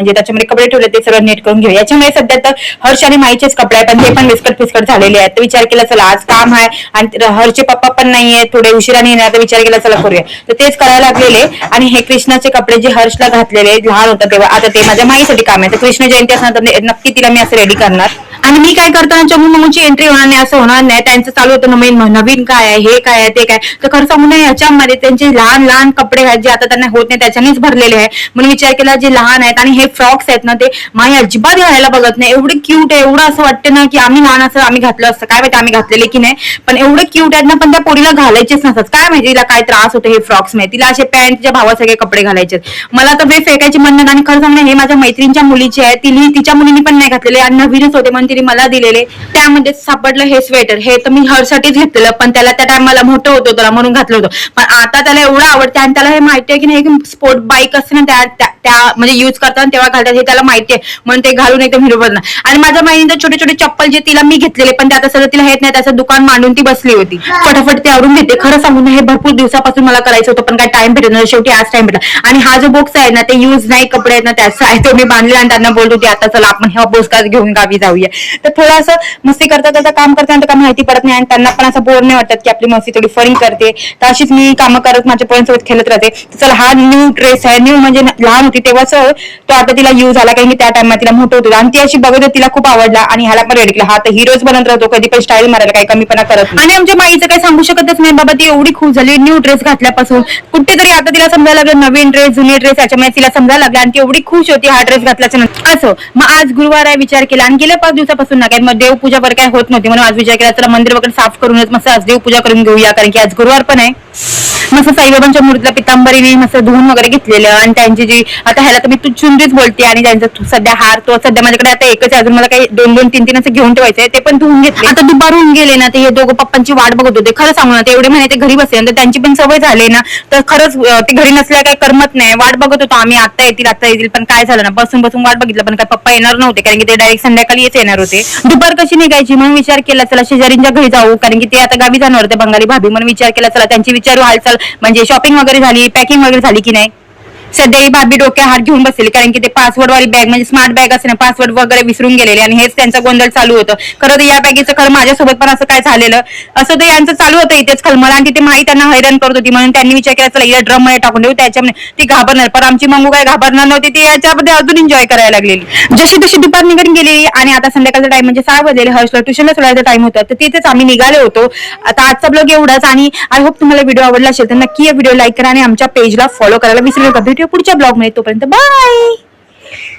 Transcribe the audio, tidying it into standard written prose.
म्हणजे त्याच्यामध्ये कपडे ठेवले ते सर्व नीट करून घेऊ. याच्यामुळे सध्या तर हर्ष आणि माईचेच कपडे आहेत, पण ते पण विस्कट फिस्कट झालेले आहेत. तर विचार केला चला आज काम आहे आणि हर्षचे पप्पा पण नाहीये, थोडे उशिराने येणार, तर विचार केला चला करूया. तर तेच करायला लागलेले. आणि हे कृष्णाचे कपडे जे हर्षला घातलेले लहान होता तेव्हा, आता ते माझ्या माईसाठी काम आहे. तर कृष्ण जयंती असणार तर नक्की तिला मी असं रेडी करणार. आणि मी काय करताना चमू ममूची एंट्री होणार नाही असं होणार नाही. त्यांचं चालू होतं नवीन काय आहे, हे काय आहे, ते काय. तर खरं सांगू नये याच्यामध्ये त्यांचे लहान लहान कपडे आहेत जे आता त्यांना होत नाही त्याच्यानेच भरलेले आहे. म्हणून विचार केला जे लहान आहेत आणि हे फ्रॉक्स आहेत ना ते माई अजिबात घालायला बघत नाही. एवढे क्यूट आहे, एवढं असं वाटतं ना की आम्ही लहान असं आम्ही घातलं असतं, काय माहिती आम्ही घातलेले की नाही, पण एवढे क्यूट आहेत ना. पण त्या पोरीला घालायचेच नसतात, काय माहिती तिला काय त्रास होतो हे फ्रॉक्स मध्ये. तिला असे पॅन्टच्या भावासारखे कपडे घालायचे. मला तर ते फेकायची म्हणणं. आणि खरं सांगणं हे माझ्या मैत्रिणीच्या मुलीचे आहे, तिच्या मुलींनी पण नाही घातलेले आणि नवीनच होते म्हणून तिने मला दिलेले. त्यामध्ये सापडलं हे स्वेटर. हे तर मी हरसाठीच घेतलेलं, पण त्याला त्या टायमाला मोठं होतं त्याला म्हणून घातलं होतं. पण आता त्याला एवढं आवडतं आणि त्याला हे माहिती आहे की नाही स्पोर्ट बाईक असते ना त्या म्हणजे युज करताना तेव्हा घालतात हे त्याला माहिती आहे, म्हणून ते घालून एकदम हिरो बनणार. आणि माझ्या माईने छोटे छोटे चप्पल जे तिला मी घेतलेले पण ते आता सगळं तिला येत नाही, त्याचं दुकान मांडून ती बसली होती. फटाफट ते आवरून घेते. खरं सांगून हे भरपूर दिवसापासून मला करायचं होतं पण काय टाइम भेटत नाही, शेवटी आज टाइम भेटला. आणि हा जो बॉक्स आहे ना ते युज नाही कपडे आहेत ना त्याचा आहे, तो मी बांधले आणि त्यांना बोलत होती आता चला आपण ह्या बॉक्स घेऊन गावी जाऊया. तर थोडं असं मस्ती करता करता काम करताना काय माहिती पडत नाही आणि त्यांना पण असं बोर नाही वाटत की आपली मस्ती थोडी फनी करते. तर अशीच मी कामं करत माझ्या पोरांसोबत खेळत राहते. चला हा न्यू ड्रेस आहे, न्यू म्हणजे लहान होती तेव्हाच तो आता तिला यूज आला कारण की त्या टाइमात तिला मोठं होतं आणि ती अशी बघत होती तिला खूप आवडला आणि ह्याला पण रेडी केला. हा तर हिरोज बनत राहतो, कधी पण स्टाईल मारायला काही कमीपणा करत नाही. आणि आमच्या माईचं काही सांगू शकतच नाही बाबा, ती एवढी खुश झाली न्यू ड्रेस घातल्यापासून. कुठेतरी आता तिला समजायला लागलं नवीन ड्रेस जुने ड्रेस, याच्यामुळे तिला समजायला लागला आणि ती एवढी खुश होती हा ड्रेस घातल्याच्या नंतर. असं मग आज गुरुवार आहे विचार केला आणि गेल्या 5 दिवसापासून ना काय मग देवपूजा वगैरे काय होत नव्हती म्हणून आज विचार केला चला मंदिर वगैरे साफ करूनच मस्त आज देवपूजा करून घेऊया कारण की आज गुरुवार पण आहे. मस्त साईबाबांच्या मूर्तीला पितांबरीने मस्त धुवून वगैरे घेतलेलं आणि त्यांची जी आता ह्याला तर मी तू चुंदरीच बोलते आणि त्यांचा सध्या हार तो सध्या माझ्याकडे आता एकच आहे, अजून मला काही 2-2, 3-3 असं घेऊन ठेवायचंय ते पण धुवून घेतले. आता दुपारून गेले ना ते हे दोघं पप्पांची वाट बघत होते. खरं सांगू ना ते एवढे महिने ते घरी बसले तर त्यांची पण सवय झाली ना, तर खरंच ते घरी नसल्या काही करमत नाही. वाट बघत होतो आम्ही आता येतील पण काय झालं ना बसून बसून वाट बघितलं पण काय पप्पा येणार नव्हते कारण की ते डायरेक्ट संध्याकाळी येणार होते. दुपार कशी निघायची म्हणून विचार केला चला शेजारींच्या घरी जाऊ कारण की ते आता गावी जाणार होते बंगाली भाभी, म्हणून विचार केला चला त्यांची विचारू हालचाल म्हणजे शॉपिंग वगैरे झाली, पॅकिंग वगैरे झाली की नाही. सध्या ही भाभी डोक्या हात घेऊन बसलेली कारण की ते पासवर्ड वाली बॅग म्हणजे स्मार्ट बॅग असते ना पासवर्ड वगैरे विसरून गेलेले आणि हेच त्यांचा गोंधळ चालू होतं. खरं तर या बॅगेचं खरं माझ्यासोबत पण असं काय झालेलं असं तर यांचं चालू होतं इथेच खलमल आणि तिथे माई त्यांना हैराण करत होती म्हणून त्यांनी विचार केला चला या ड्रम मध्ये टाकून देऊ त्याच्यामध्ये ती घाबरणार. पण आमची मम्मू काय घाबरणार नव्हती, ती याच्यामध्ये अजून एन्जॉय करायला लागलेली. जशी तशी दुपार निघून गेली आणि आता संध्याकाळचा टाइम म्हणजे 6 वाजलेले हर्षला ट्युशनला सोडायचा टाइम होता तर तिथेच आम्ही निघाले होतो. आता आजचा ब्लॉग एवढाच आणि आय होप तुम्हाला व्हिडिओ आवडला असेल तर नक्की या व्हिडिओ लाईक करा आणि आमच्या पेजला फॉलो करायला विसरू नका. भेटूया पुढच्या ब्लॉग मध्ये, तोपर्यंत बाय.